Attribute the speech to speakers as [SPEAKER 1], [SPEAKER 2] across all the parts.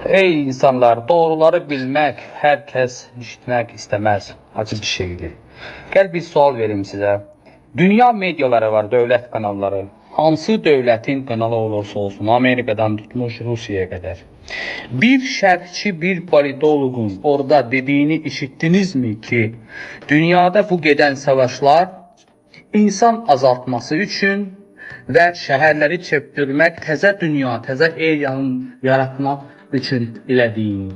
[SPEAKER 1] Ey insanlar, doğruları bilmek herkes işitmek istemez. Acı bir şeydir. Gel bir sual vereyim size. Dünya medyaları var, devlet kanalları. Hansı devletin kanalı olursa olsun, Amerika'dan tutmuş Rusya'ya kadar. Bir şərhçi, bir politologun orada dediğini işittiniz mi ki, dünyada bu geden savaşlar insan azaltması üçün və şəhərləri çöpdürmək, təzə dünya, təzə eyanın yaratmaq üçün elədiyini.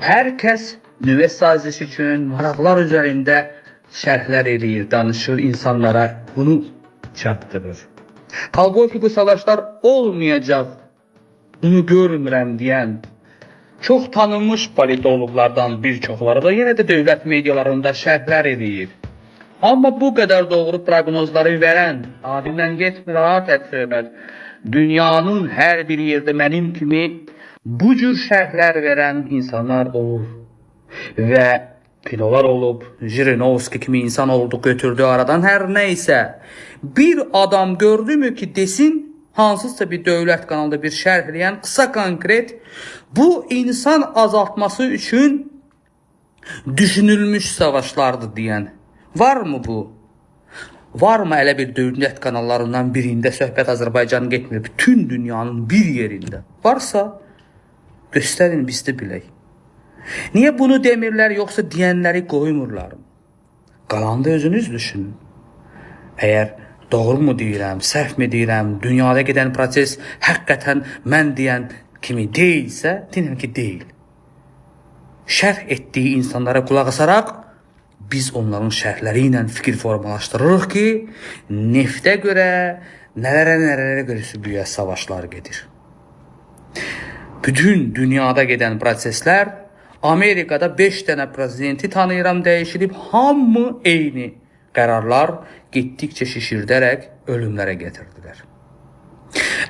[SPEAKER 1] Hər kəs nüvə sazişi üçün maraqlar üzərində şərhlər eləyir, danışır, insanlara bunu çatdırır. Halbuki bu savaşlar olmayacaq, bunu görmürəm deyən çox tanınmış politologlardan bir çoxları da yenə də dövlət medialarında şərhlər eləyir. Amma bu qədər doğru proqnozları verən, adimdən getmir, rahat etmir. Dünyanın hər bir yerdə mənim kimi bu cür şərhlər verən insanlar olur. Və pilolar olub, Jirinovski kimi insan oldu, götürdü aradan hər neysə. Bir adam gördü mü ki desin, hansızsa bir dövlət kanalında bir şərh eləyən, qısa konkret, bu insan azaltması üçün düşünülmüş savaşlardır deyən. Var mı bu? Var mı elə bir dövlət kanallarından birində söhbət Azərbaycan getmir, bütün dünyanın bir yerində? Varsa, göstərin biz də bilək. Niyə bunu demirlər, yoxsa deyənləri qoymurlar mı? Qalanda özünüz düşünün. Əgər doğru mu deyirəm, səhv mi deyirəm, dünyada gedən proses həqiqətən mən deyən kimi deyilsə, deyirəm ki, deyil. Şərh etdiyi insanlara qulaq asaraq, biz onların şərhləri ilə fikir formalaşdırırıq ki, neftə görə, nələrə görə sübüyə savaşlar gedir. Bütün dünyada gedən proseslər, Amerikada 5 dənə prezidenti tanıyıram dəyişilib, hamı eyni qərarlar getdikcə şişirdərək ölümlərə getirdilər.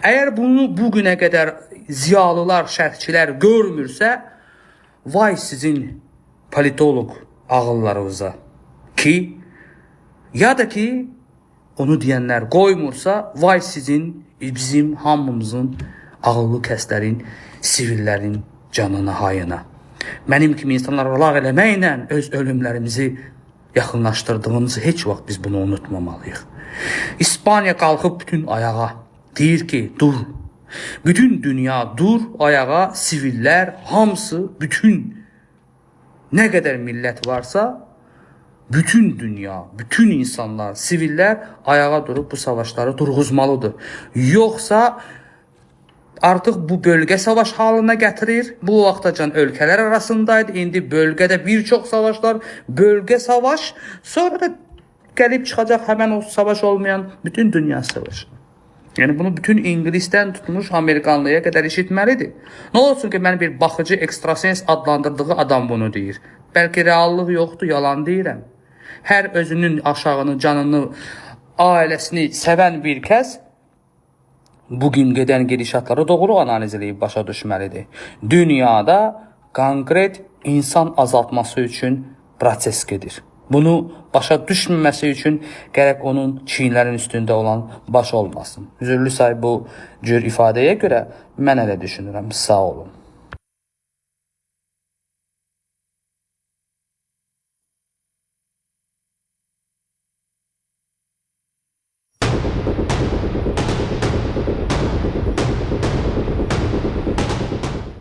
[SPEAKER 1] Əgər bunu bugünə qədər ziyalılar, şərhçilər görmürsə, vay sizin politolog ağıllarınıza ki, ya da ki, onu deyənlər qoymursa, vay sizin, bizim hamımızın ağıllı kəslərin, sivillerin canına, hayına. Mənim kimi insanlar lağ eləməklə öz ölümlərimizi yaxınlaşdırdığımızı heç vaxt biz bunu unutmamalıyıq. İspaniya qalxıb bütün ayağa deyir ki, dur. Bütün dünya dur, ayağa, siviller, hamısı, bütün nə qədər millət varsa, bütün dünya, bütün insanlar, siviller ayağa durub bu savaşları durğuzmalıdır. Yoxsa artıq bu bölgə savaş halına gətirir. Bu vaxtacan ölkələr arasındaydı. İndi bölgədə bir çox savaşlar, bölgə savaş, sonra da gəlib çıxacaq həmən o savaş olmayan bütün dünya savaşı. Yəni bunu bütün İngilisdən tutmuş Amerikanlıya qədər işitməlidir. Nə olsun ki, mən bir baxıcı, ekstrasens adlandırdığı adam bunu deyir. Bəlkə reallıq yoxdur, yalan deyirəm. Hər özünün aşağını, canını, ailəsini sevən bir kəs bugün gedən gedişatları doğru analiz edib başa düşməlidir. Dünyada konkret insan azaltması üçün proses gedir. Bunu başa düşməməsi üçün gərək onun çiyinlərin üstündə olan baş olmasın. Üzürlü say bu cür ifadəyə görə mən elə düşünürəm. Sağ olun.